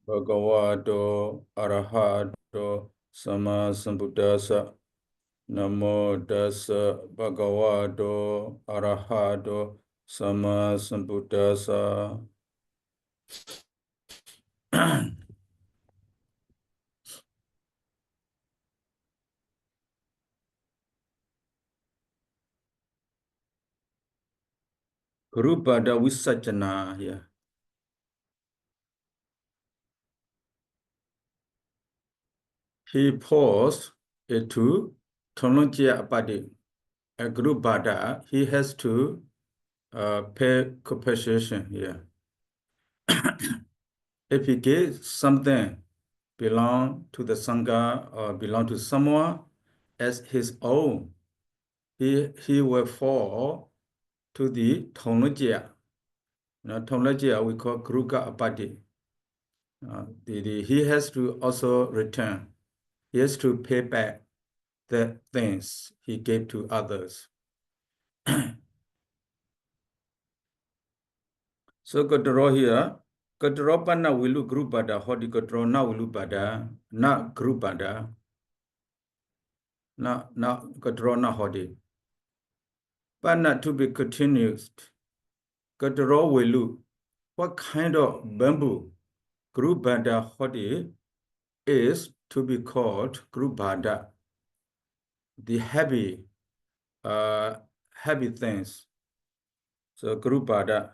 Bhagavato Arahato Sama Sambuddhassa. Namo Tassa Bhagavato Arahato Sama Sambuddhassa. Guru Pada Visajjana here. He paused it to Tonlongya Apadi. A Guru Pada, he has to pay compensation here. If he gives something belong to the Sangha or belong to someone as his own, he will fall to the Tonlongya. Now, Tonlongya we call Gruga Apadi. He has to also return. He has to pay back the things he gave to others. So Kotoro here, Kotoro Pana Wilu Gruppada, Hodi Kotoro na Wilu Pada, na Grupada, na Kotoro na Hodi. Pana to be continued. Kotoro Wilu, what kind of bamboo Gruppada Hodi is to be called Grupada? The heavy things. So Grupada.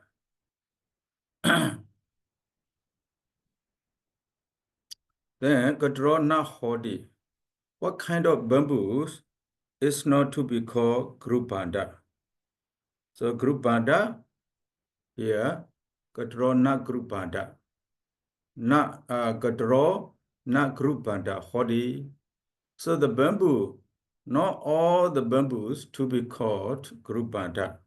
Then Kotoro na Hodi. What kind of bamboos is not to be called Gruppada? So Gruppada here, Kotoro na Gruppada. Na Kotoro na Gruppada Hodi. So the bamboo, not all the bamboos to be called Gruppada.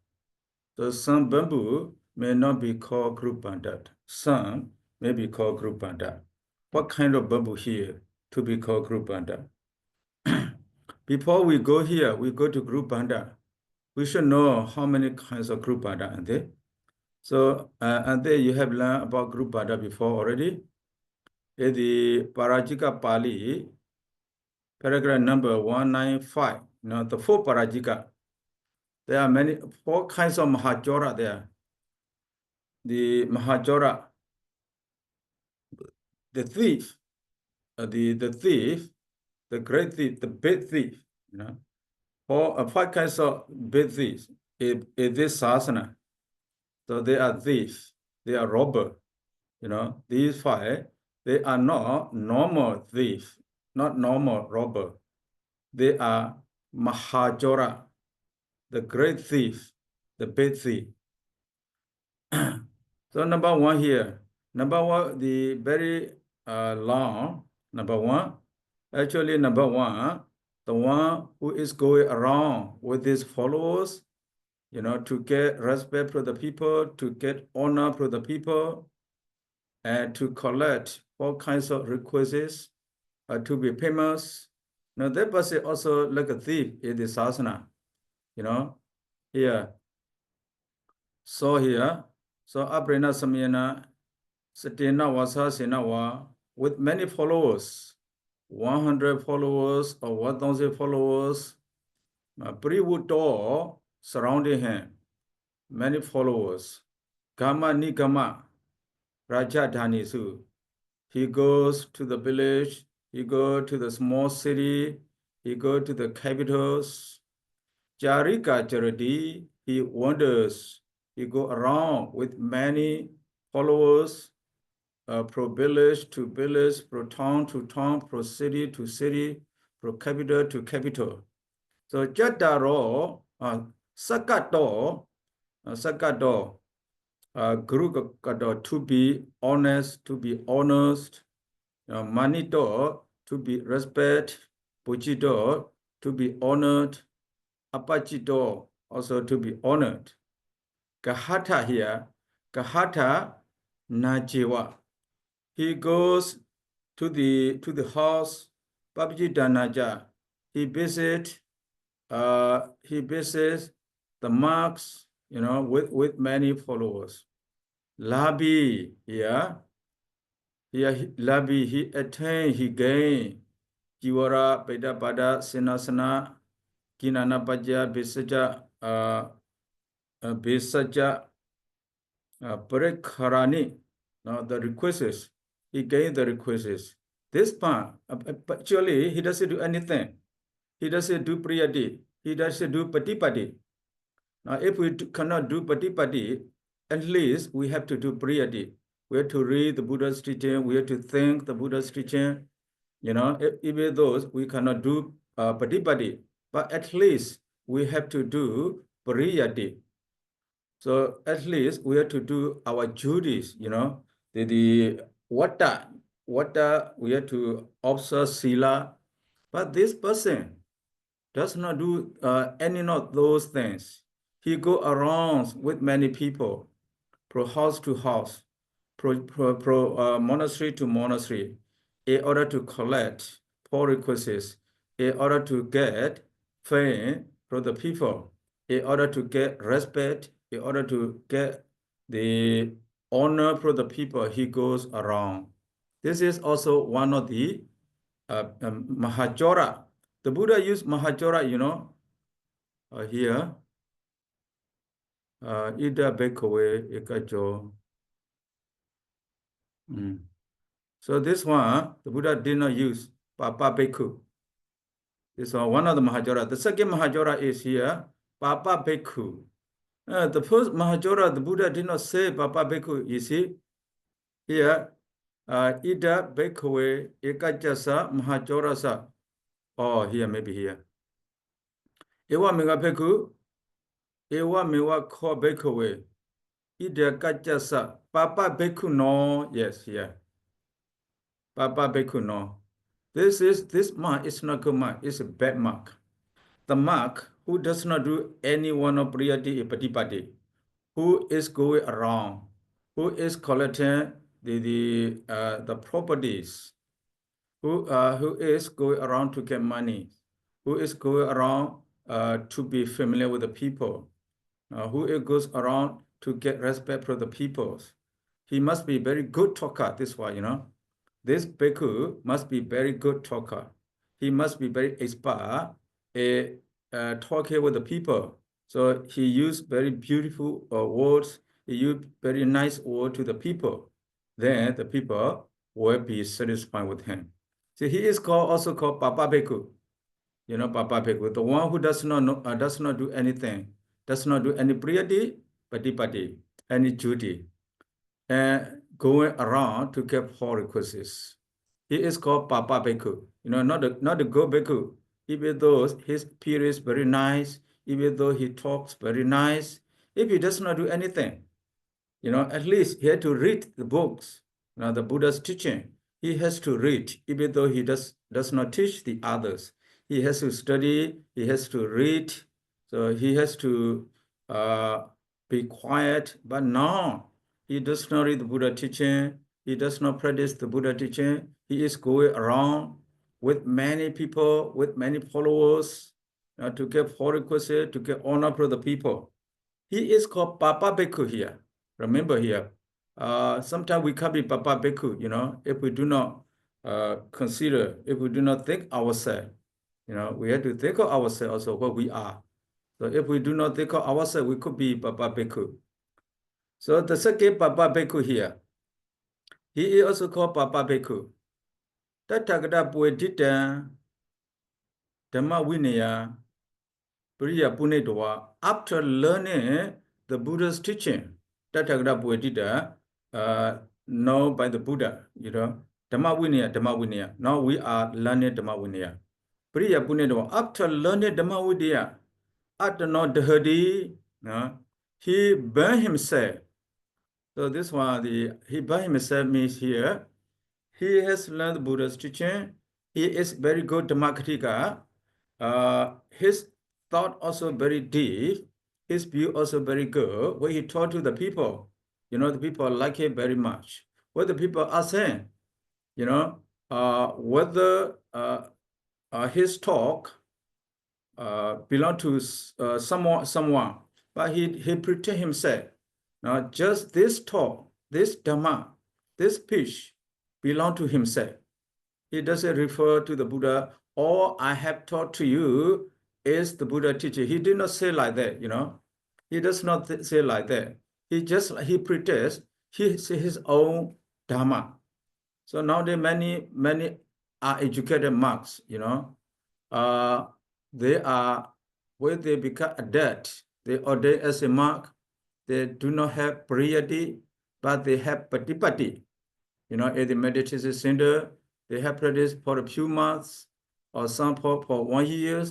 So some bamboo may not be called Gruppada. Some may be called Gruppada. What kind of bamboo here to be called Gruppada? Before we go here, we go to Gruppada. We should know how many kinds of Gruppada are there. So, and there you have learned about Gruppada before already. In the Parajika Pali, paragraph number 195, the four Parajika. There are four kinds of Mahajora there. The Mahajora, the thief, the thief, the great thief, the big thief, five kinds of big thieves in this sasana. So they are thieves, they are robber. These five, they are not normal thieves, not normal robber. They are Mahajora, the great thief, the big thief. So number one here, the very long, number one, the one who is going around with his followers, to get respect from the people, to get honor from the people, and to collect all kinds of requests, to be famous. Now that person also like a thief in the sasana, here. So here, so Aprena Samyana, Satina Vasa Sinawa, with many followers, 100 followers or 1,000 followers, Privuto surrounding him, many followers. Gama Nikama, Raja Dhanisu. He goes to the village, he goes to the small city, he goes to the capitals. Charika Charadi, he wanders, he goes around with many followers, from village to village, from town to town, from city to city, from capital to capital. So Jataro, Sakato, Guru Kato, to be honest, to be honest, Manito, to be respect, Puchito, to be honored, Apachito, also to be honored. Kahata here, Kahata Najiwa. He goes to the house, Babjidanaja. He visits the marks, with many followers. Labi here, he attained, he gained Jivara, Pedapada, Sinasana, Kinanapaja, Bisaja, Parekharani. Now the requests, he gained the requests. This part, actually, he doesn't do anything. He doesn't do priyati. He doesn't do patipati. Now, if we cannot do patipati, at least we have to do priyati. We have to read the Buddha's teaching. We have to think the Buddha's teaching. Even those we cannot do patipati, but at least we have to do priyati. So at least we have to do our duties. The what we have to observe sila. But this person does not do any of those things. He go around with many people, from house to house, from monastery to monastery, in order to collect poor requests, in order to get fame from the people, in order to get respect, in order to get the honor from the people. He goes around. This is also one of the Mahajora. The Buddha used Mahajora, here. Ida Bhikkhave Ekajo. So this one, the Buddha did not use Papa Bhikkhu. This one of the Mahajora. The second Mahajora is here, Papa Bhikkhu. The first Mahajora, the Buddha did not say Papa Bhikkhu, you see. Here, Ida Bhikkhave Ekajasa Mahajorasa. Oh, here, maybe here. Ewa Mega Bhikkhu, Ewa Mewa Ko Bhikkhave. Ida Kajasa. Papa Bhikkhu no. Yes, here. Papa Bhikkhu no. This mark is not good mark, it's a bad mark. The mark who does not do any one of priyati patipati, who is going around, who is collecting the properties, who is going around to get money, who is going around to be familiar with the people, who goes around to get respect from the people. He must be very good talker, this one, This bhikkhu must be very good talker. He must be very expert at talking with the people. So he used very beautiful words. He used very nice words to the people. Then the people will be satisfied with him. So he is also called Papa Bhikkhu. Papa Bhikkhu, the one who does not do anything, does not do any priyati, patipati, any duty, and going around to get poor requests. He is called Papa Bhikkhu. Not the good Bhikkhu. Even though his appearance is very nice, even though he talks very nice, if he does not do anything, at least he had to read the books, the Buddha's teaching. He has to read, even though he does not teach the others. He has to study, he has to read, so he has to be quiet. But now, he does not read the Buddha teaching, he does not practice the Buddha teaching. He is going around with many people, with many followers, to get poor requests, to get honor from the people. He is called Papa Bhikkhu here. Remember here, sometimes we can't be Papa Bhikkhu, if we do not consider, if we do not think ourselves. We have to think of ourselves also what we are. So if we do not think of ourselves, we could be Papa Bhikkhu. So the second Papa Bhikkhu here, he is also called Papa Bhikkhu. Tathagata Puedita Dhamma Vinaya Priya Punedwa. After learning the Buddha's teaching, Tathagata Puedita, known by the Buddha, Dhamma Vinaya. Now we are learning Dhamma Vinaya. Priya Punedwa. After learning Dhamma Vinaya, Atano Dahadi, he burned himself. So this one, he burned himself means here, he has learned Buddha's teaching. He is very good Dhammakitika. His thought also very deep. His view also very good. When he taught to the people, the people like him very much. What the people are saying, whether his talk belong to someone, but he pretend himself. Now, just this talk, this Dhamma, this speech belong to himself. He doesn't refer to the Buddha. All I have taught to you is the Buddha teaching. He did not say like that, He does not say like that. He pretends his own Dharma. So nowadays many are educated monks, they are, when they become adept, they ordain as a monk, they do not have pariyati, but they have patipati. At the meditation center, they have practiced for a few months or some for 1 year.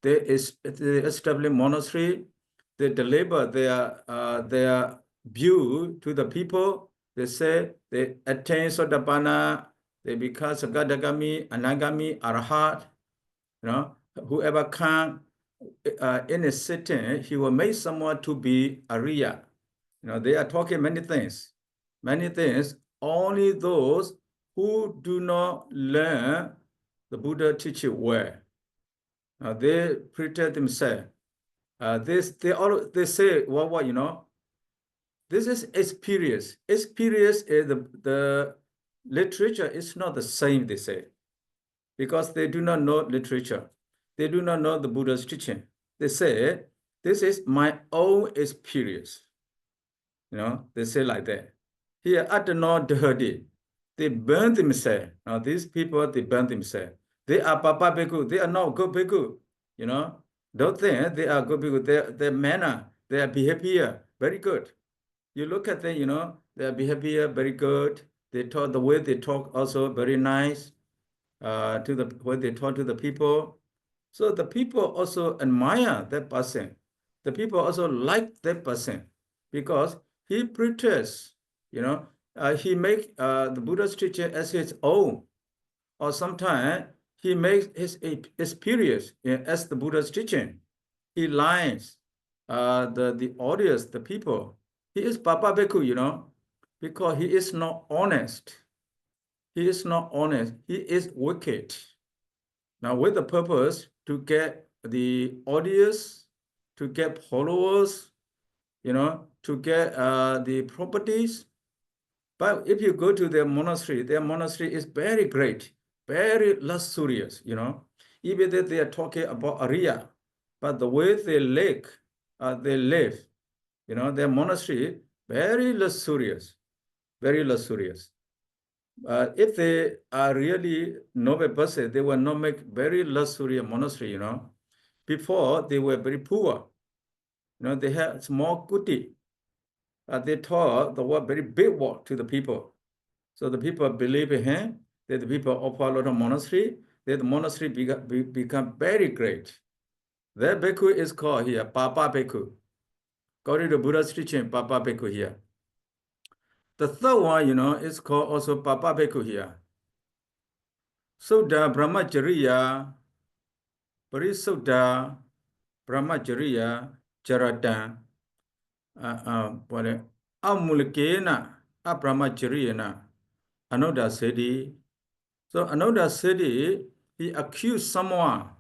They establish monastery, they deliver their view to the people. They say they attain Sotapanna, they become Sagadagami, Anagami, Arahat. Whoever can in a sitting, he will make someone to be Ariya. They are talking many things. Only those who do not learn the Buddha teaching well. They pretend themselves. They say, this is experience. Experience is the literature is not the same, they say, because they do not know literature. They do not know the Buddha's teaching. They say, this is my own experience. They say like that. Here at the North Dehadi, they burn themselves. Now these people, they burn themselves. They are Papa Bhikkhu. They are not good Bhikkhu. Don't think they are good Bhikkhu. Their manner, their behavior, very good. You look at them, their behavior, very good. They talk, the way they talk also very nice. When they talk to the people. So the people also admire that person. The people also like that person because he preaches, he makes the Buddha's teaching as his own, or sometimes he makes his experience as the Buddha's teaching. He lies the audience, the people. He is Papa Bhikkhu, because he is not honest. He is not honest. He is wicked. Now, with the purpose to get the audience, to get followers, to get the properties. But if you go to their monastery is very great, very luxurious, Even though they are talking about Ariya, but the way they live, their monastery, very luxurious, very luxurious. If they are really noble person, they will not make very luxurious monastery, Before, they were very poor. They had small kuti. They taught the word very big word to the people. So the people believe in him, that the people offer a lot of monastery, that the monastery become very great. That bhikkhu is called here, Papa Bhikkhu. According to Buddha's teaching, Papa Bhikkhu here. The third one, is called also Papa Bhikkhu here. Sutta Brahmacharya, Parisutta Brahmacharya, Charatan, Amulakena, Abrahmacharyana, Anoda Siddhi. So Anoda Siddhi, he accused someone.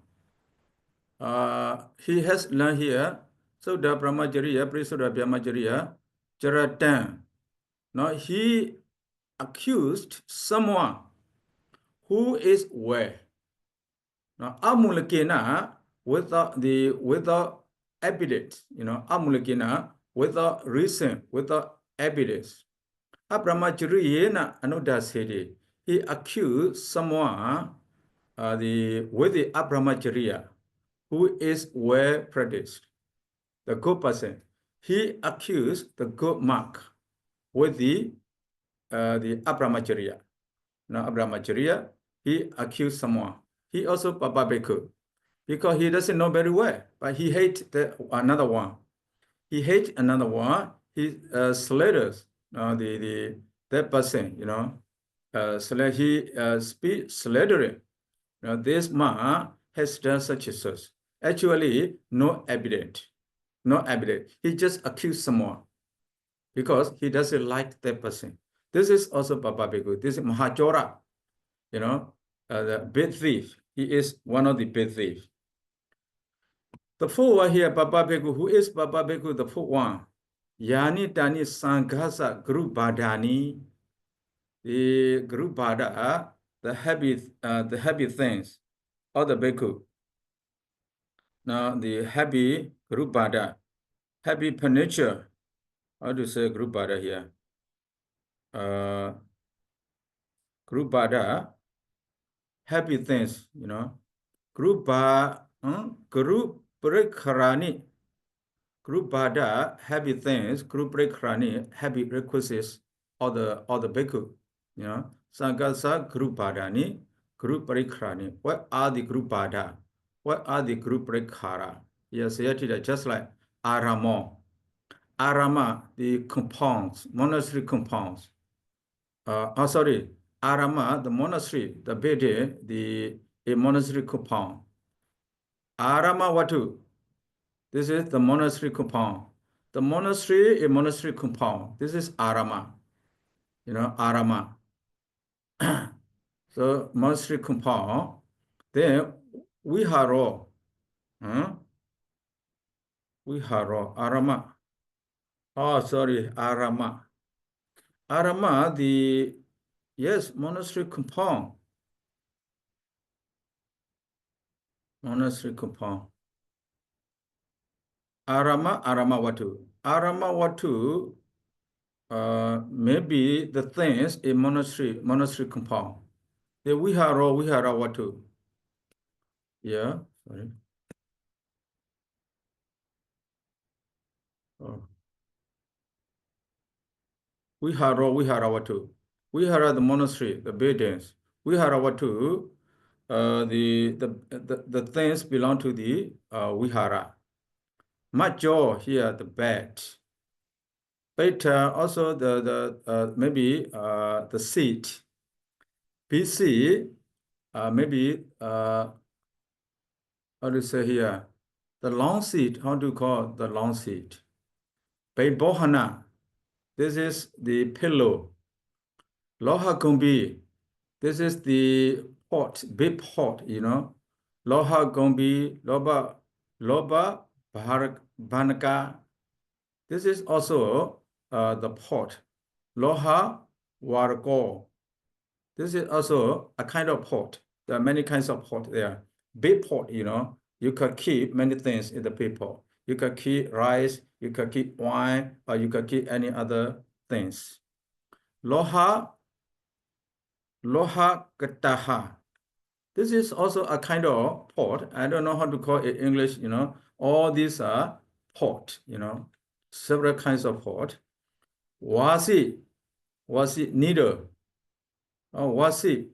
He has learned here. Sutta Brahmacharya, Parisutta Brahmacharya, Charatan. Now he accused someone who is well. Now Amulakena, without evidence, Amulakena, without reason, without evidence. Abrahmacharyana Anoda Siddhi, he accused someone with the Abrahmacharya, who is well practiced, the good person. He accused the good monk with the Abrahmacharya. Now Abrahmacharya, he accused someone. He also Papa Bhikkhu, because he doesn't know very well, but he hates another one. He hates another one. He slanders that person, he speaks slandering. This man has done such and such. Actually, no evidence. No evidence. He just accused someone because he doesn't like that person. This is also Papa Bhikkhu. This is Mahachora, the big thief. He is one of the big thieves. The fourth one here, Papa Bhikkhu. Who is Papa Bhikkhu? The fourth one. Yani Tani Sanghasa Guru Badhani. the group bhada, the heavy things, or the bhikkhu. Now the heavy group bhada, heavy furniture. How to say group bhada here? Group bhada, heavy things, Group group prekharani. Group bhada, heavy things, group prekharani, heavy requisites, or the bhikkhu, Sangasa group bhadani, group prekharani. What are the group bhada? What are the group prekhara? Yes, just like arama. Arama, the compounds, monastery compounds. Sorry, Arama, the monastery, the Bede, a monastery compound. Arama Watu, this is the monastery compound. The monastery, a monastery compound. This is Arama, Arama. So monastery compound. Then Viharo, Viharo, Arama. Oh, sorry, Arama. Arama, yes, monastery compound. Monastery compound. Arama Watu. Arama Watu, maybe the things in monastery compound. The Vihara Watu. Yeah, sorry. Oh. Vihara Watu. Vihara, the monastery, the buildings. Vihara Watu, the things belong to the Vihara. Majo here, the bed. But also maybe the seat. PC, maybe how to say here, the long seat. How do you call the long seat? Bohana, this is the pillow. Loha Gombi, this is the pot, big pot, Loha Gombi, Loba Bhaṅga. This is also the pot. Loha Wargo. This is also a kind of pot. There are many kinds of pot there. Big pot, you can keep many things in the big pot. You can keep rice, you can keep wine, or you can keep any other things. Loha Kataha. This is also a kind of pot. I don't know how to call it in English, All these are pot, Several kinds of pot. Wasi needle. Oh, wasi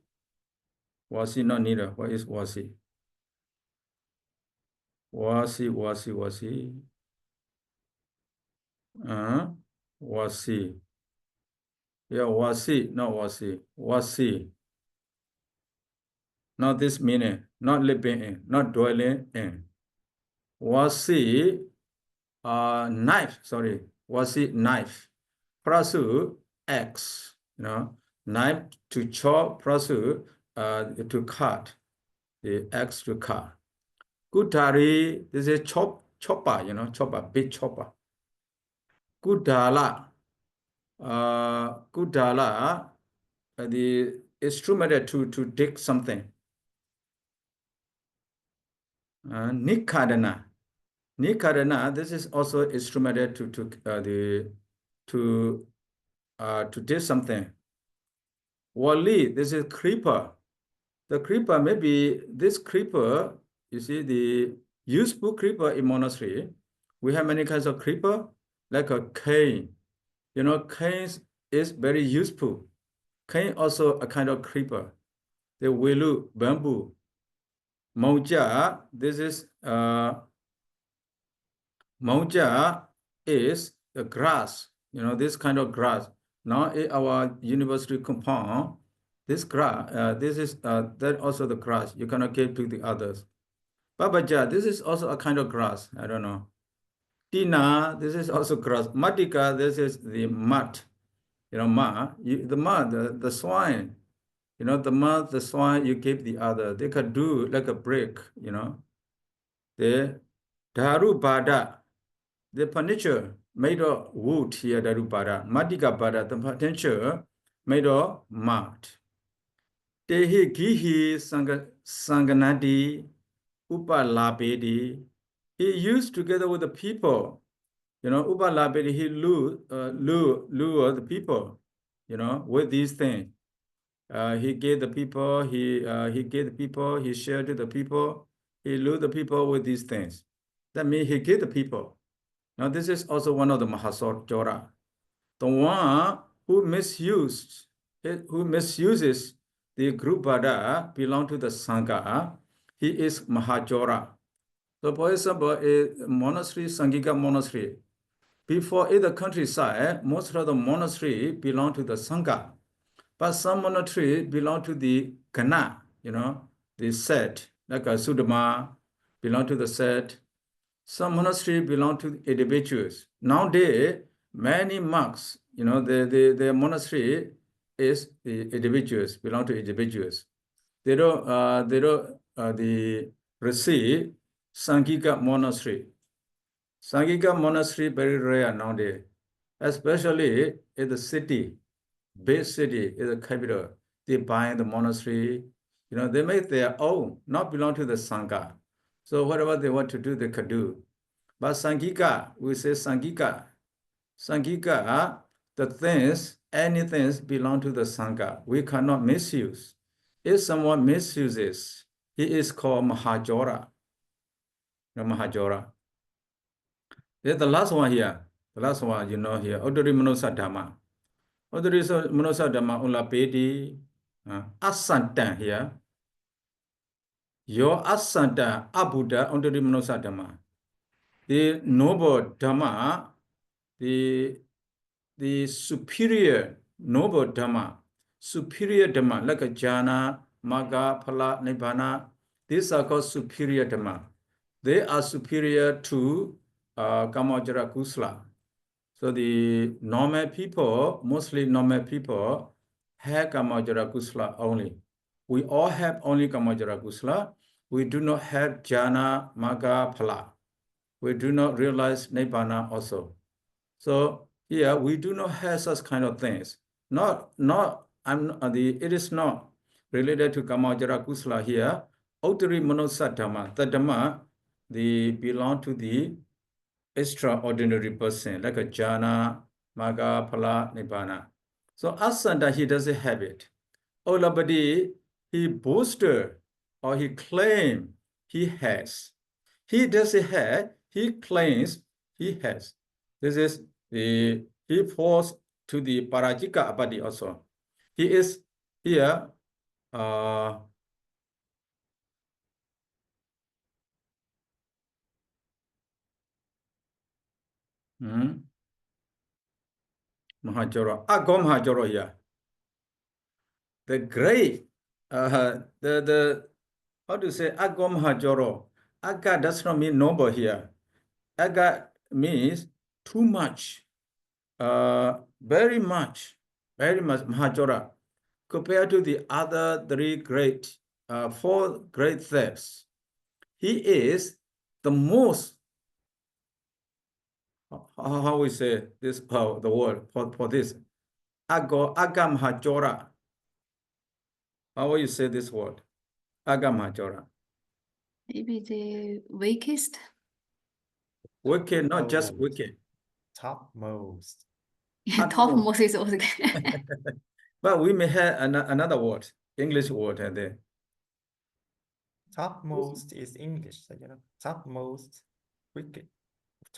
not needle. What is wasi? Wasi. Wasi. Yeah, wasi, not wasi. Wasi. Not this meaning, not living in, not dwelling in. Wasi, knife, sorry. Wasi, knife. Prasu, axe, Knife to chop, prasu, to cut. The axe to cut. Kutari, this is chopper, chopper, big chopper. Kudala, the instrument to dig something. Nikadana, this is also instrument to dig something. Wali, this is creeper. The creeper, maybe this creeper, you see the useful creeper in monastery. We have many kinds of creeper, like a cane. Cane is very useful. Cane also a kind of creeper. The wilu, bamboo. Mauja, this is Mauja is the grass. This kind of grass. Now in our university compound, this grass, this is that also the grass. You cannot give to the others. Babaja, this is also a kind of grass. I don't know. Tina, this is also grass. Matika, this is the mud. The mud, the swine. The mud, the swine, you give the other. They can do like a brick, The Darubada, the furniture made of wood here, Darubada. Madika Bada, the furniture made or marked. Tehi gihi sanganati upalabedi. He used together with the people. Upalabedi, he lure the people, with these things. He gave the people, he gave the people, he shared to the people, he lured the people with these things. That means he gave the people. Now this is also one of the Mahajora. The one who misuses the group Bada belong to the Sangha, he is Mahajora. So for example, a monastery, Sangika monastery, before in the countryside, most of the monastery belong to the Sangha. But some monastery belong to the Kana, the set, like a Sudama belong to the set. Some monastery belong to individuals. Nowadays, many monks, the monastery is the individuals, belong to individuals. They don't receive Sangika monastery. Sangika monastery very rare nowadays, especially in the city. Big city is the capital. They buy the monastery. They make their own, not belong to the Sangha. So whatever they want to do, they can do. But Sangika, we say Sangika. Sangika, the things, anything belong to the Sangha. We cannot misuse. If someone misuses, he is called Mahajora. Mahajora. There's the last one here. The last one, here. Odori Manosa Dhamma. Odori Manosa Dhamma Ulapedi. Asantan here. Your Asanta Abuddha Odori Manosa Dhamma. The noble Dhamma, the superior noble Dhamma, like a jhana, magga, phala, nibbana, these are called superior Dhamma. They are superior to Kamajara Kusala. So the normal people, mostly normal people, have Kamajara Kusala only. We all have only Kamajara Kusala. We do not have jhana, magga, phala. We do not realize nibbana also. So here we do not have such kind of things. It is not related to Kamajara Kusala here. Uttari Manosa Dhamma, the Dhamma, they belong to the extraordinary person, like a jhana, magga, phala, nibbana. So Asanta, he doesn't have it. Olabadi, he boasted or he claimed he has. He doesn't have, he claims he has. This is he falls to the Parajika Abadi also. He is here, Mahajora, Agom Mahajora here. The great, how to say Agom Mahajoro? Aga does not mean noble here. Aga means too much, very much Mahajora, compared to the other four great thefts. He is the most, how we say this, the word for this, Aga Mahajora. How will you say this word? Aga Mahajora. Maybe the weakest. Wicked, not just wicked. Topmost. Topmost is also. But we may have another word, English word there. Topmost is English, so, topmost wicked.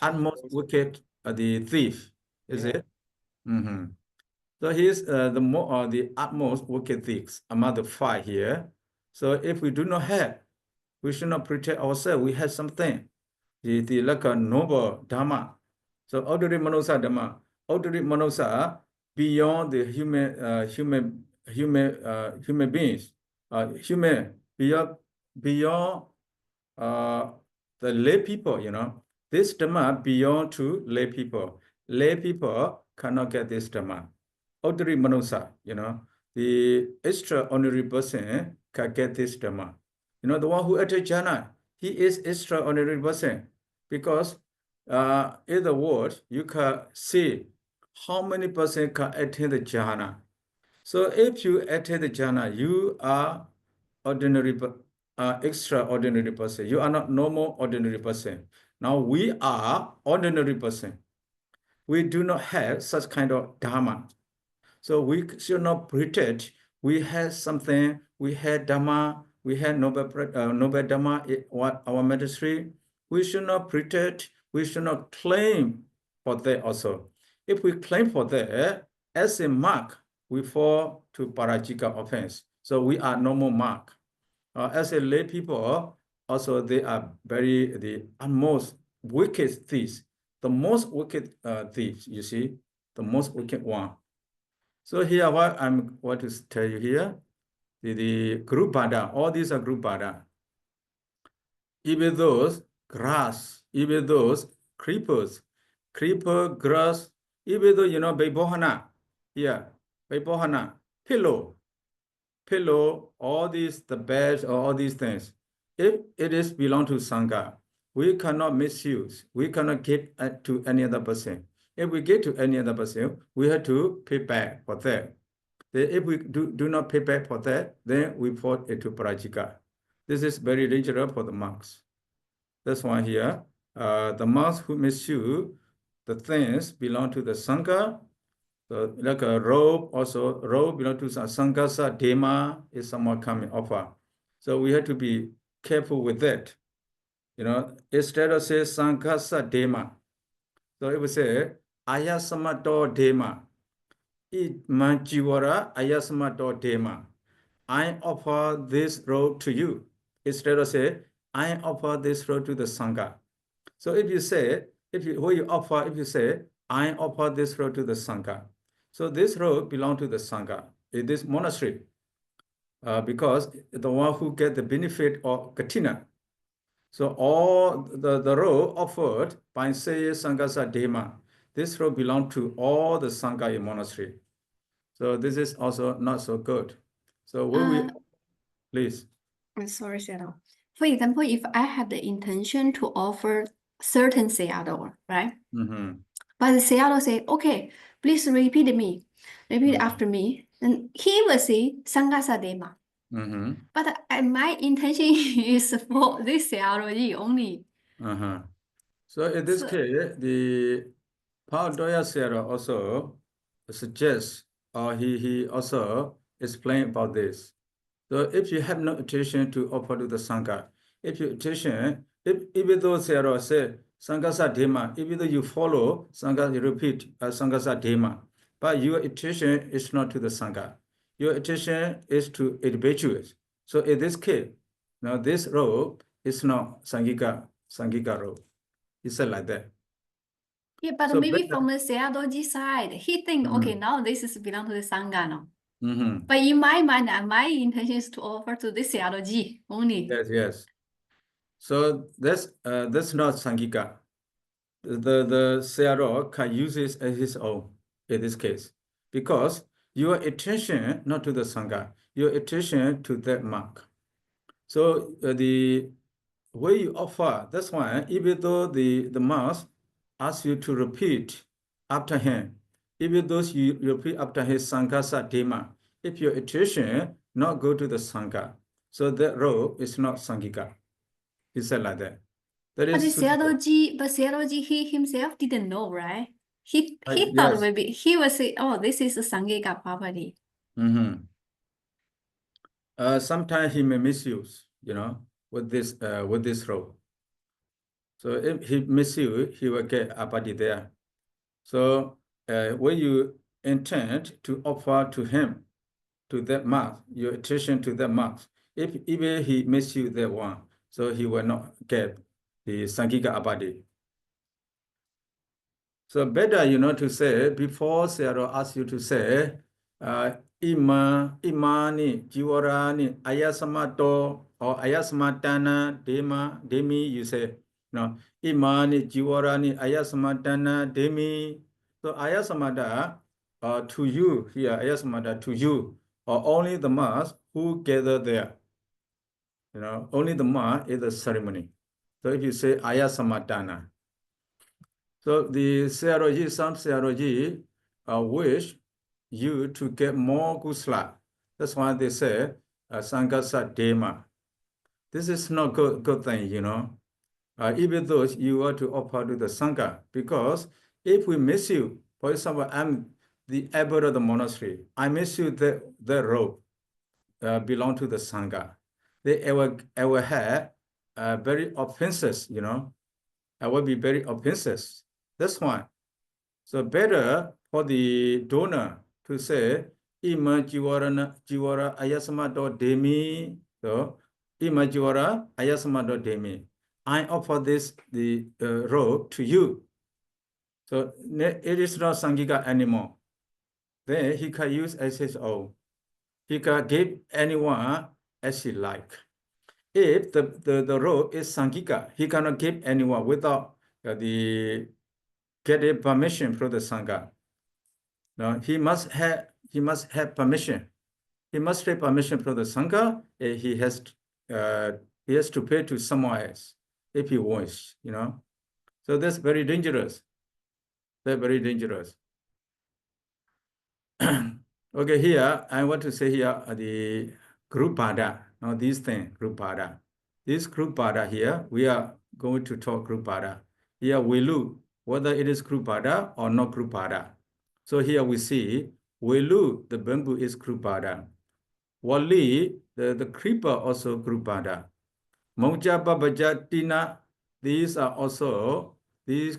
Utmost wicked, the thief, is it? Mm-hmm. So here's the utmost wicked thieves among the five here. So if we do not have, we should not protect ourselves. We have something, the like a noble Dhamma. So ordinary Manosa Dhamma, ordinary Manosa beyond the human beings, beyond the lay people, this Dhamma beyond to lay people. Lay people cannot get this Dhamma. Ordinary Manosa, the extraordinary person can get this Dhamma. The one who attains jhana, he is extraordinary person because in the world, you can see how many person can attain the jhana. So if you attain the jhana, you are ordinary, extraordinary person. You are not normal ordinary person. Now we are ordinary person. We do not have such kind of dharma. So we should not pretend we have something, we had dharma, we had noble dharma in our ministry. We should not pretend, we should not claim for that also. If we claim for that, as a mark, we fall to parajika offense. So we are normal mark. As a lay people, also they are the most wicked thieves. The most wicked thieves, you see, the most wicked one. So here what I'm want to tell you here, the group bada, all these are group bada. Even those grass, even those creepers, creeper, grass, even though, vibhaṅga, yeah, vibhaṅga, pillow, all these, the beds, all these things. If it is belong to Sangha, we cannot misuse, we cannot give to any other person. If we give to any other person, we have to pay back for that. If we do not pay back for that, then we fall into parajika. This is very dangerous for the monks. That's why here, the monks who misuse the things belong to the Sangha. So like a robe, also robe belong to Sangasa Dema is someone coming offer. So we have to be careful with that. Instead of say Sangasa Dema, so it would say Ayasamato Dema. Manjiwara Ayasamato Dema. I offer this robe to you. Instead of say, I offer this robe to the Sangha. So if you say, when you offer, if you say, I offer this robe to the Sangha. So this robe belongs to the Sangha, in this monastery, because the one who get the benefit of Katina. So all the robe offered by say Sangasa Dema, this robe belongs to all the Sangha in monastery. So this is also not so good. So when we, please. I'm sorry, Sayadaw. For example, if I have the intention to offer certain Sayadaw, right? But the Sayadaw say, okay, please repeat after me. And he will say Sangasa Dema. But my intention is for this Sayadaw only. So in this case, the Padoya Sayadaw also suggests, or he also explained about this. So if you have no intention to offer to the Sangha, if your intention, even though Sayadaw say Sangasa Dema, even though you follow Sangha, you repeat Sangasa Dema, but your intention is not to the Sangha. Your intention is to individuals. So in this case, now this robe is not Sangika robe. It's like that. Yeah, but So maybe from the Sayadawji side, he think, okay, now this is belong to the Sangha now. But in my mind, my intention is to offer to this Sayadawji only. Yes. So that's not Sangika. The Sayadaw can use it as his own in this case, because your attention not to the Sangha, your attention to that mark. So the way you offer, that's why even though the master asks you to repeat after him, even though you repeat after his Sangasa Dema, if your attention not go to the Sangha, so that robe is not Sangika. He said like that. That But is Sayadawji, he himself didn't know, right? He thought yes. maybe he would say, oh, this is a Sangika property. Sometimes he may misuse, with this robe. So if he misuse, he will get apati there. So when you intend to offer to him, to that mark, your attention to that mark, if even he misuse that one, so he will not get the Sangika apati. So better, to say, before Sayadaw asks you to say, imani, jiwarani, ayasamato, or ayasamatana, demi, you say, imani, jiwarani, ayasamatana, demi. So ayasamata, to you here, ayasamata, to you, or only the mass who gather there. Only the mass is the ceremony. So if you say ayasamatana, so the Sayadaw, some Sayadaw wish you to get more kusala. That's why they say Sangasa Dema. This is not good thing, you know. Even though you are to offer to the Sangha, because if we miss you, for example, I'm the abbot of the monastery, I miss you the robe belong to the Sangha. They ever have very offenses, you know. I will be very offensive. That's why. So better for the donor to say, Ima jiwara ayasama do demi. So Ima jiwara ayasama do demi. I offer the robe to you. So it is not Sangika anymore. Then he can use as his own. He can give anyone as he like. If the robe is Sangika, he cannot give anyone without get a permission from the Sangha. No, he must have permission. He must have permission from the Sangha. He has to pay to someone else if he wants, you know. So that's very dangerous. That's very dangerous. Okay, here I want to say here the group pada. Now these things, group pada. This group pada here, we are going to talk group pada. Here we look whether it is group pada or not group pada. So here we see Welu, the bamboo is Krupada. Wali, the creeper also Krupada. Mongja Babaja Tina, these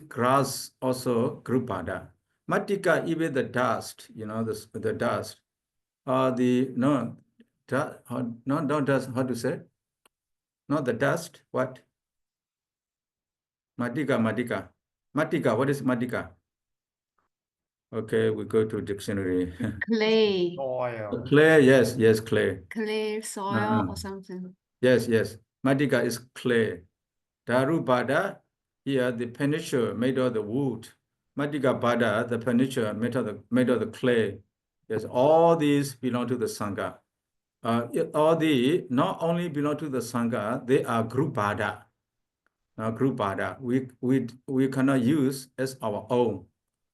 grass also Krupada. Matika, even the dust, you know, the dust. How to say? Not the dust, what? Matika, what is Matika? Okay, we go to dictionary. Clay. Soil. Clay, yes, clay. Clay, soil, or something. Yes. Matika is clay. Darubada, here the furniture made of the wood. Matika Bada, the furniture made of the clay. Yes, all these belong to the Sangha. Not only belong to the Sangha, they are group Bada. Group Bada. We cannot use as our own.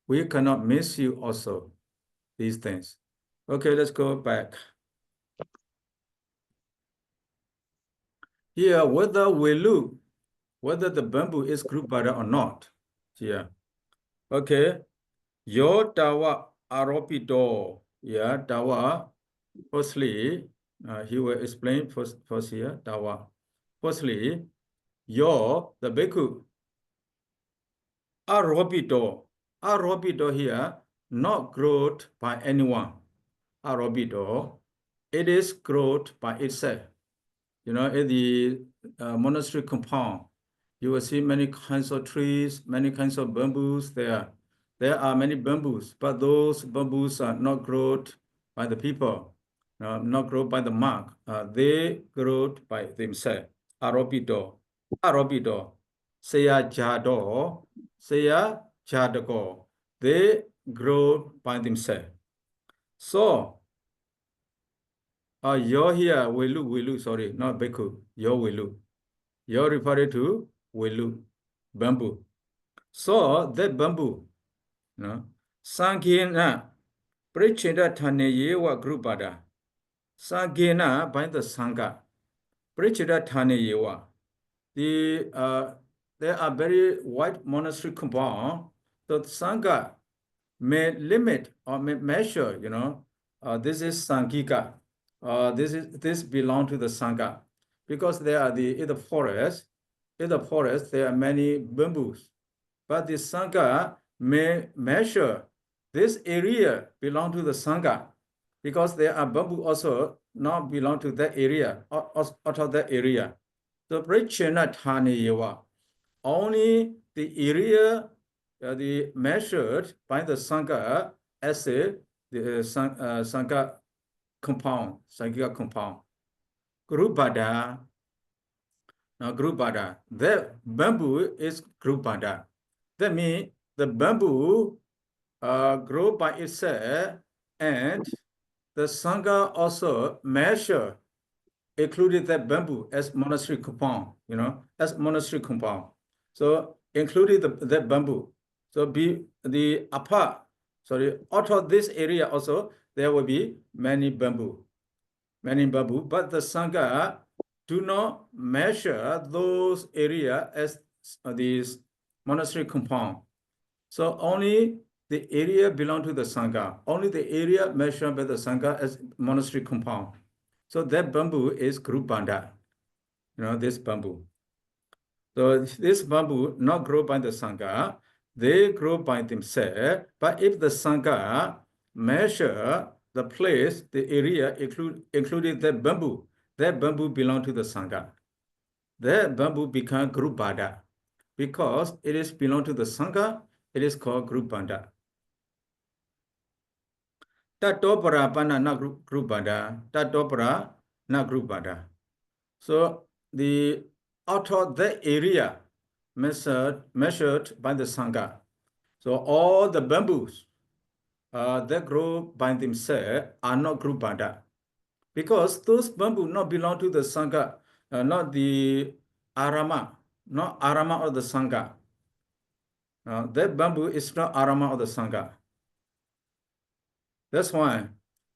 We cannot miss you also, these things. Okay, let's go back. Here, whether we look, whether the bamboo is group Bada or not. Here. Okay. Your tawa aropido. Yeah, tawa. Firstly, he will explain first here, tawa. Firstly, the bhikkhu. Aropido. Aropido here, not growth by anyone. Aropido, it is growth by itself. You know, in the monastery compound, you will see many kinds of trees, many kinds of bamboos there. There are many bamboos, but those bamboos are not grown by the people, not grown by the monk. They grow by themselves. Aropido. Sayadaw, they grow by themselves. So, you're here, Welu, sorry, not Bhikkhu, you're Welu. You're referring to Welu, bamboo. So, that bamboo, Sankena, Prichida Taneyewa Grupada, Sankena by the Sangha, Prichida Taneyewa. There are very wide monastery compound. The Sangha may limit or may measure, this is Sangika. This belong to the Sangha, because there are in the forest there are many bamboos, but the Sangha may measure this area belong to the Sangha, because there are bamboo also not belong to that area, out of that area. So Prachena Thaneyewa, only the area the measured by the Sangha as the Sangha compound, Sangha compound. Grupada. Now Grupada, the bamboo is Grupada. That means the bamboo grow by itself, and the Sangha also measure, included that bamboo as monastery compound, as monastery compound. So included that bamboo. So be the apart. sorry, out of this area also, there will be many bamboo, but the Sangha do not measure those area as these monastery compound. So only the area belong to the Sangha, only the area measured by the Sangha as monastery compound. So that bamboo is group banda, this bamboo. So this bamboo not grow by the Sangha, they grow by themselves. But if the Sangha measure the place, the area including that bamboo belong to the Sangha. That bamboo become group banda. Because it is belong to the Sangha, it is called group banda. Tatopara pana na group banda. Tatopara na group banda. So the out of that area measured by the Sangha. So all the bamboos that grow by themselves are not group banda. Because those bamboo not belong to the Sangha, not the arama, not arama of the Sangha. That bamboo is not arama of the Sangha. That's why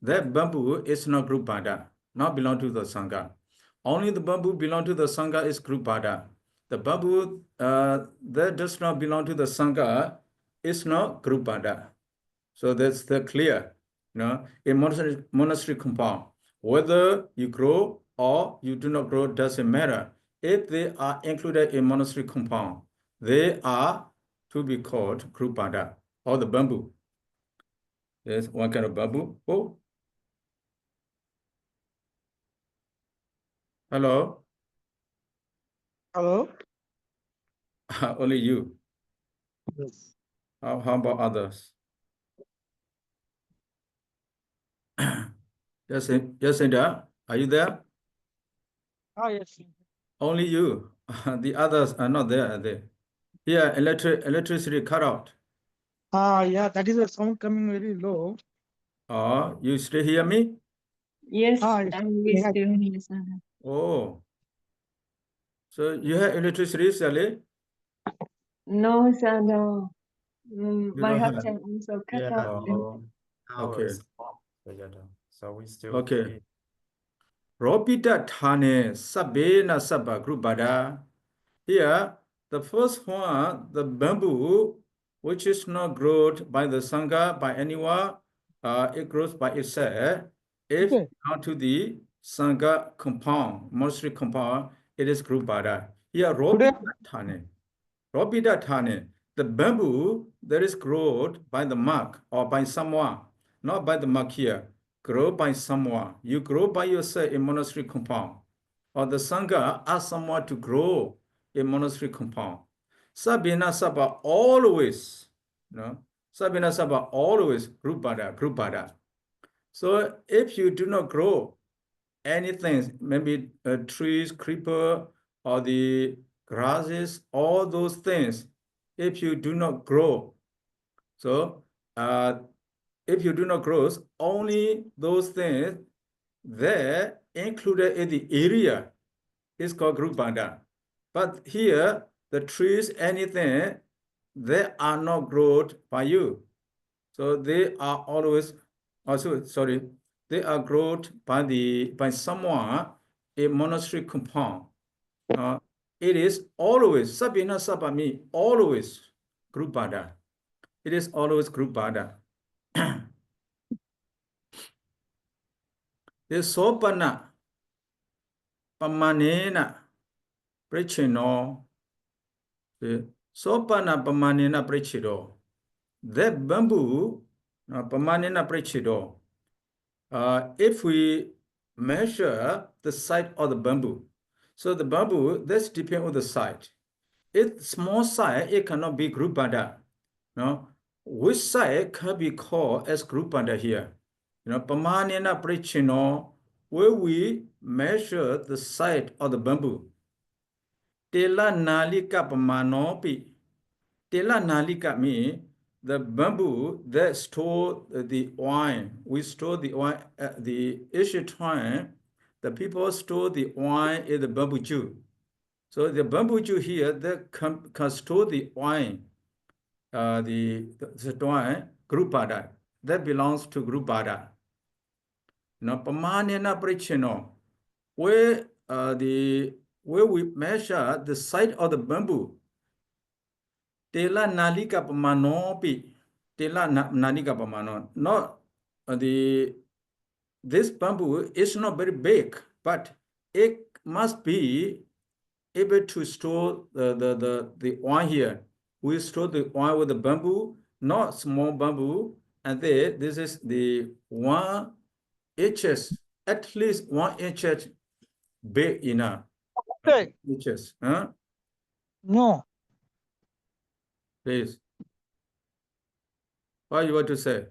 that bamboo is not group banda, not belong to the Sangha. Only the bamboo belong to the Sangha is group banda. The bamboo that does not belong to the Sangha is not group banda. So that's the clear. In monastery compound, whether you grow or you do not grow doesn't matter. If they are included in monastery compound, they are to be called group banda or the bamboo. There's one kind of bamboo. Oh. Hello. Hello. Only you. Yes. How about others? Jacinda, are you there? Ah, yes. Only you. The others are not there, are they? Here, electricity cut out. Yeah, that is the sound coming very low. You still hear me? Yes, Yes. and we still hear Sayadaw. Oh. So you have electricity, Sally? No, Sayadaw. You My don't have. husband also cut Yeah, out. Okay. So we still Okay. hear. Ropita Thane Sabena Sabba Gruppada. Here, the first one, the bamboo, which is not grown by the Sangha, by anyone, it grows by itself. If Okay. not to the Sangha compound, monastery compound, it is Gruppada. Here, Ropita Thane. Ropita Thane, the bamboo that is grown by the monk or by someone, not by the monk here, grow by someone. You grow by yourself in monastery compound. Or the Sangha ask someone to grow in monastery compound. Sabina Saba always, Sabina Saba always group bada. So if you do not grow anything, maybe trees, creeper, or the grasses, all those things, if you do not grow, so if you do not grow, only those things there included in the area is called group banda. But here, the trees, anything, they are not grown by you. So they are always, sorry, they are grown by someone in monastery compound. It is always, Sabina Sabami, always group banda. It is always group banda. The sopana pamanena prechino. Sopana pamanena prechido. That bamboo, pamanena prechido. If we measure the side of the bamboo, so the bamboo, that's depend on the side. If small side, it cannot be group banda. Which side can be called as group banda here? Pamanena prechino, where we measure the side of the bamboo. Tela nalika pamanopi. Tela nalika means the bamboo that store the wine. We store the wine at the ancient time. The people store the wine in the bamboo jew. So the bamboo jew here that can store the wine, the wine group pada. That belongs to group pada. Now, pamanena prichino, where we measure the side of the bamboo. Tela nalika pamanopi. Tela nalika pamano. Not this bamboo is not very big, but it must be able to store the oil here. We store the oil with the bamboo, not small bamboo, and then this is the 1 inches, at least 1 inch big enough. Okay. Inches, huh? No. Please. What you want to say?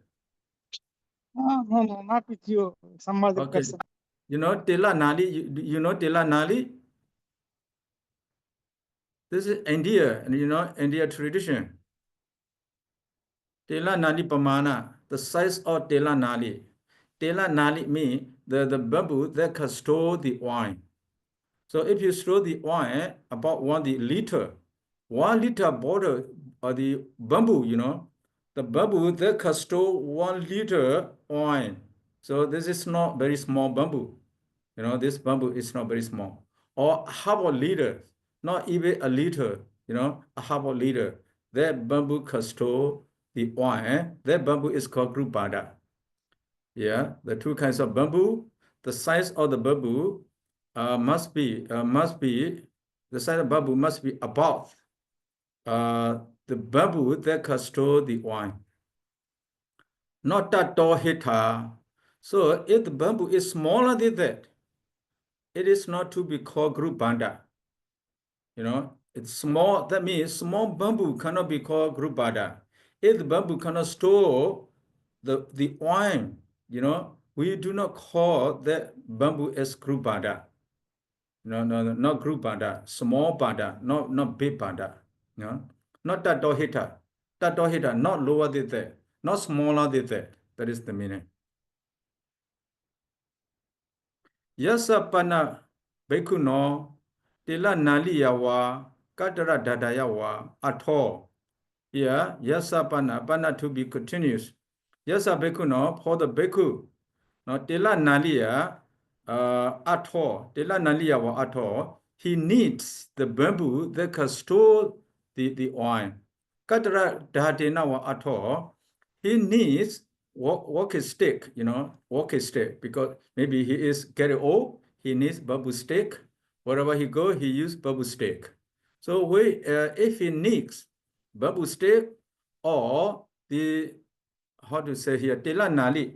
No, not with you. Some other Okay. person. You know Tela Nali? You know Tela Nali? This is India, and you know India tradition. Tela Nali Pamana, the size of Tela Nali. Tela Nali means the bamboo that can store the oil. So if you store the oil about 1 liter, 1 liter bottle of the bamboo, you know, the bamboo that can store 1 liter oil. So this is not very small bamboo. You know, this bamboo is not very small. Or half a liter, not even a liter, you know, a half a liter. That bamboo can store the oil. That bamboo is called group bada. Yeah, the 2 kinds of bamboo. The size of the bamboo must be the size of bamboo must be above the bamboo that can store the oil. Not that tall hitter. So if the bamboo is smaller than that, it is not to be called group banda. You know, it's small. That means small bamboo cannot be called group banda. If the bamboo cannot store the oil, you know, we do not call that bamboo as group banda. No, not group banda. Small banda, not big banda. You know, not that tall hitter. That tall hitter, not lower than that, not smaller than that. That is the meaning. Yasa pana bekuno tila nali yawa katara dadayawa atho. Yeah, yasa pana to be continuous. Yasa bekuno for the beku. No tila nalia atho tila nali yawa atho. He needs the bamboo that can store the oil. Katara dadayawa atho. He needs walking stick, you know, walking stick, because maybe he is getting old, he needs bamboo stick. Wherever he go, he use bamboo stick. So if he needs bamboo stick or the, how to say here, tela nali,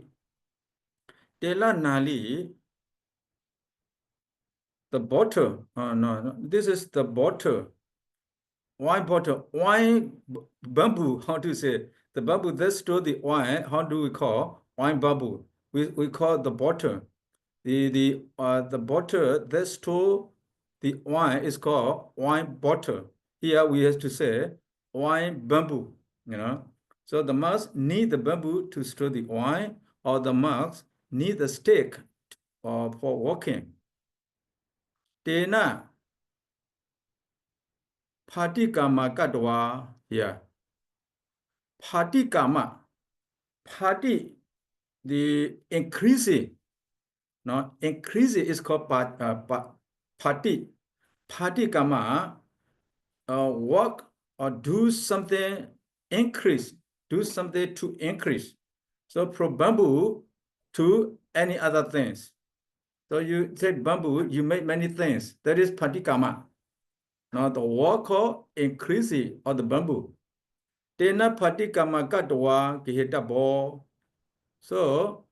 the bottle, no, this is the bottle, wine bottle, wine bamboo, how to say, the bamboo that store the wine, how do we call wine bamboo? We call the bottle. The bottle that store the wine is called wine bottle. Here we have to say wine bamboo, you know. So the monks need the bamboo to store the wine, or the monks need the stick for walking. Tena Patikama Katwa here. Patikama. Pati, the increasing. No, increasing is called pati. Patikama, work or do something increase. Do something to increase. So from bamboo to any other things. So you take bamboo, you make many things. That is patikama. Now the work of increasing of the bamboo. Tena patikama katwa kihitabo. So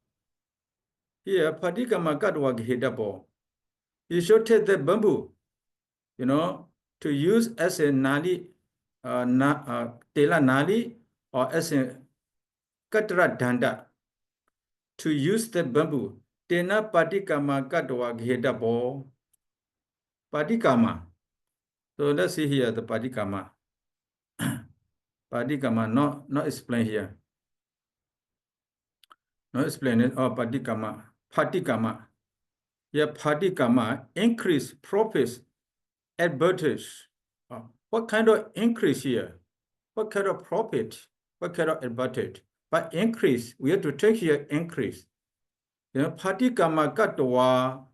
here patikama katwa kihitabo. You should take the bamboo, you know, to use as a nali, tela nali, or as a katra danda. To use the bamboo. Tena patikama katwa kihitabo. Patikama. So let's see here the patikama. Patikama, not explain here. Not explain it. Oh, patikama. Patikama. Yeah, patikama, increase profits, advantage. What kind of increase here? What kind of profit? What kind of advantage? But increase, we have to take here increase. You know, patikama katwa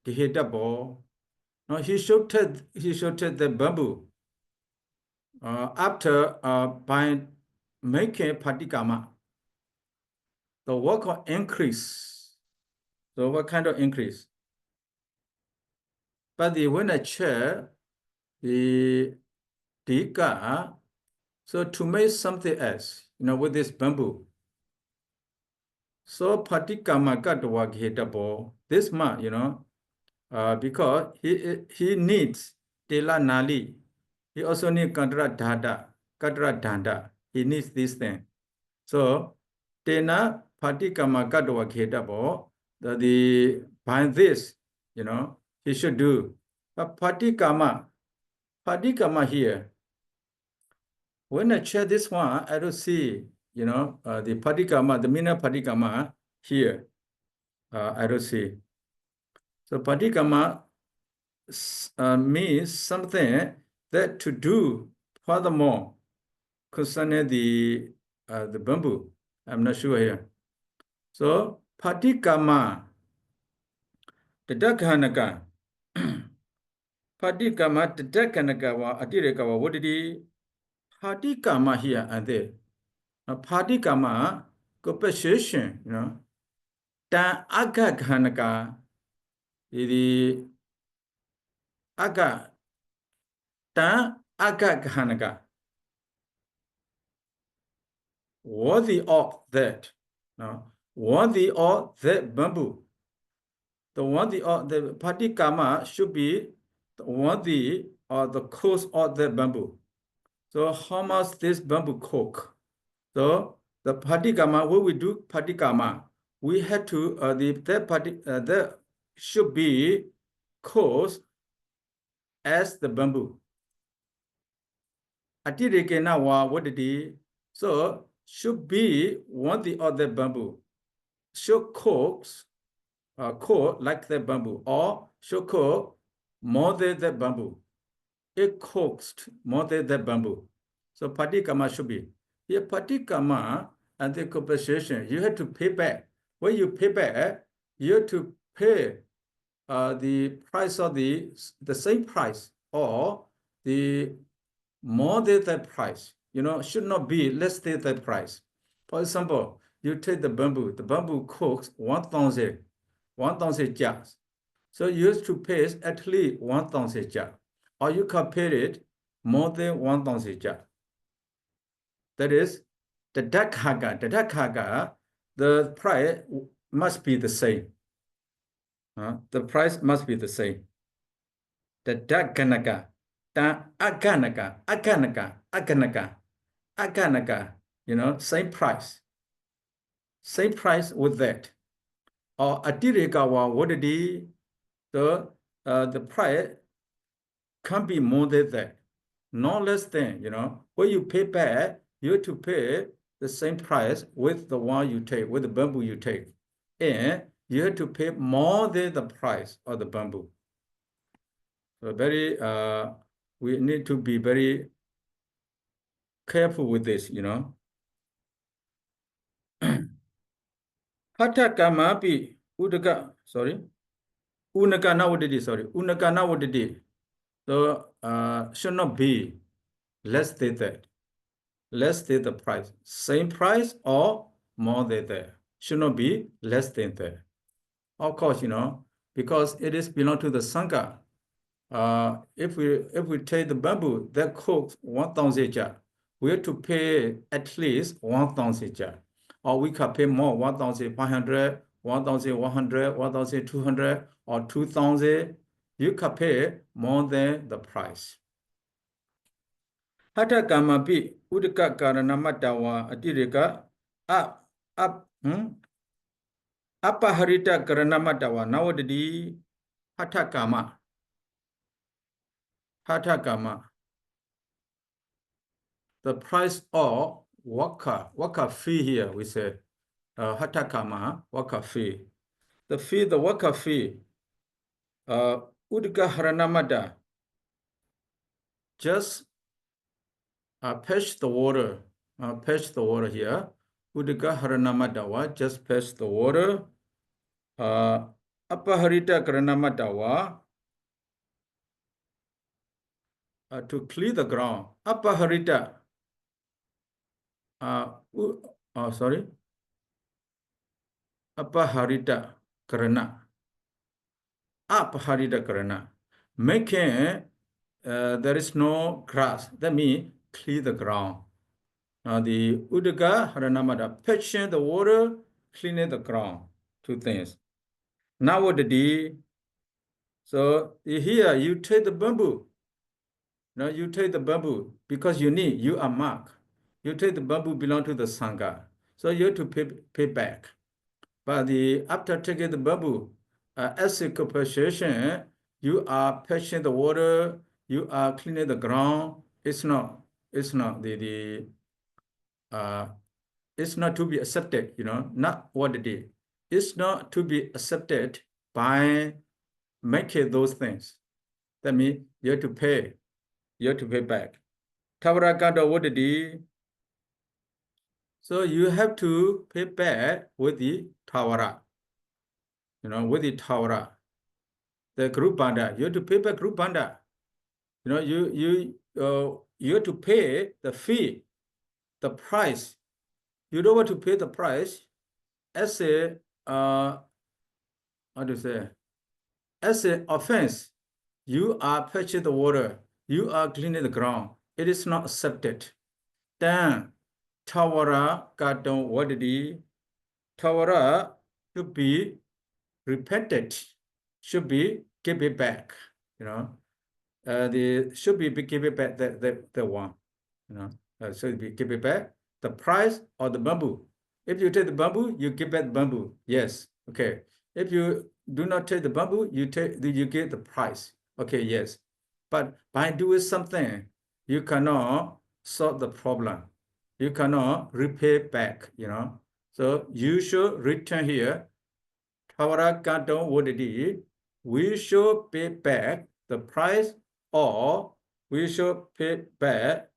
kihitabo. Now he should take the bamboo after by making patikama. The work of increase. So what kind of increase? But when I check the dika, so to make something else, you know, with this bamboo. So patikama katwa kihitabo. This man, you know, because he needs tela nali. He also needs kadra danda. He needs this thing. So tena patikama katwa kihitabo. By this, you know, he should do. But patikama here. When I check this one, I don't see, you know, the patikama, the meaning of patikama here. I don't see. So patikama means something that to do furthermore concerning the bamboo. I'm not sure here. So patikama, the dakhanaka. Patikama, the dakhanaka wa atirekawa. What did he? Patikama here and there. Patikama, compensation, you know. Ta agaghanaka. The aga ta agaghanaka. Worthy of that. No? Worthy of that bamboo. The worthy of the patikama should be the worthy of the cost of the bamboo. So how much this bamboo cook? So the patikama, when we do patikama, we have to that should be cost as the bamboo. Atireke wa what did he? So should be worthy of the bamboo. Should cook like the bamboo, or should cook more than the bamboo. It cooks more than the bamboo. So patikama should be. Here patikama and the compensation, you have to pay back. When you pay back, you have to pay the price of the same price or the more than the price. You know, should not be less than the price. For example, you take the bamboo cooks 1,000 jars. So you have to pay at least 1,000 jars. Or you can pay it more than 1,000 jars. That is the dakhaga, the price must be the same. The price must be the same. The dakanaga, aganaga, you know, same price. Same price with that. Or atirekawa, what did he? So the price can be more than that. No less than, you know, when you pay back, you have to pay the same price with the one you take, with the bamboo you take. And you have to pay more than the price of the bamboo. So we need to be very careful with this, you know. Hatakama pi udaka, sorry. Unakana what did it, sorry. Unakana what did it. So should not be less than that. Less than the price. Same price or more than that. Should not be less than that. Of course, you know, because it is belong to the Sangha. If we take the bamboo that cooks 1,000 jars, we have to pay at least 1,000 jars. Or we can pay more, 1,500, 1,100, 1,200, or 2,000. You can pay more than the price. Hata kamapi udika karanamatawa atirika apaharita karanamatawa nawadadi hata kama. The price of worker fee here, we said, hatakama, worker fee. The worker fee, udika haranamata, just fetch the water Fetch the water here. Uddaka Haranamadawa, just fetch the water. Apaharita Karanamadawa, to clear the ground. Apaharita. Sorry. Apaharita Karana. Apaharita Karana. Making there is no grass. That means clear the ground. Now the Uddaka Haranamada, fetching the water, cleaning the ground. Two things. Now what did he? So here you take the bamboo. Now you take the bamboo because you are marked. You take the bamboo belong to the Sangha. So you have to pay back. But after taking the bamboo, as a compensation, you are fetching the water, you are cleaning the ground. It's not it's not to be accepted, not what it is. It's not to be accepted by making those things. That means you have to pay. You have to pay back. Tavarakanda, what it is? So you have to pay back with the Tavara. With the Tavara. The group banda. You have to pay back group banda. You have to pay the fee, the price. You don't want to pay the price as a as an offense. You are fetching the water, you are cleaning the ground. It is not accepted. Then Tawara Kadon Wadidi, Tawara should be repented, should be give it back. Should be give it back the one. Should be give it back the price or the bamboo. If you take the bamboo, you give back the bamboo. Yes. Okay. If you do not take the bamboo, you get the price. Okay, yes. But by doing something, you cannot solve the problem. You cannot repay back, So you should return here. Tawara Kanton what it is, we should pay back the price, or we should pay back,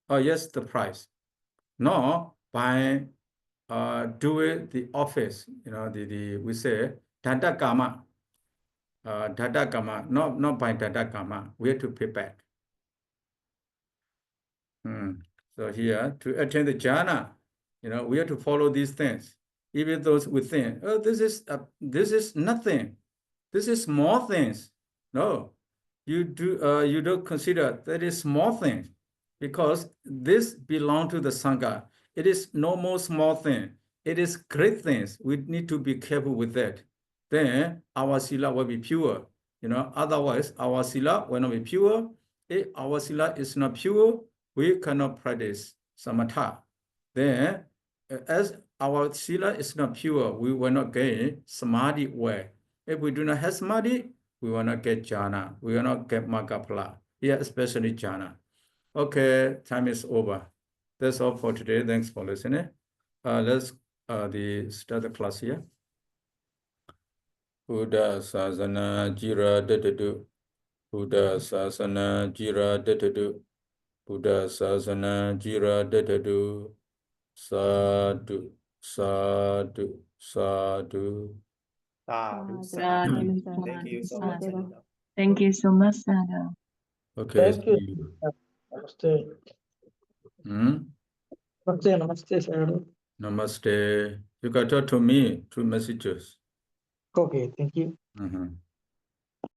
the price. No, by doing the office, we say Dada Kama. Dada Kama, not by Dada Kama, we have to pay back. So here, to attain the jhana, we have to follow these things. Even those we think, oh, this is nothing. This is small things. No, you don't consider that is small things, because this belongs to the Sangha. It is no more small thing. It is great things. We need to be careful with that. Then our sila will be pure. Otherwise our sila will not be pure. If our sila is not pure, we cannot practice samatha. Then, as our sila is not pure, we will not gain samadhi way. If we do not have samadhi, we will not get jhana. We will not get vibhaṅgapāḷi. Yeah, especially jhana. Okay, time is over. That's all for today. Thanks for listening. Let's start the class here. Buddha sasana jira datadu. Buddha sasana jira datadu. Buddha sasana jira datadu. Sadhu, sadhu, sadhu. Sadhu. Thank you so much, Sayadaw. Thank you so much, Sayadaw. Okay. Thank you. Namaste. Namaste, namaste, sir. Namaste. You can talk to me through messages. Okay, thank you.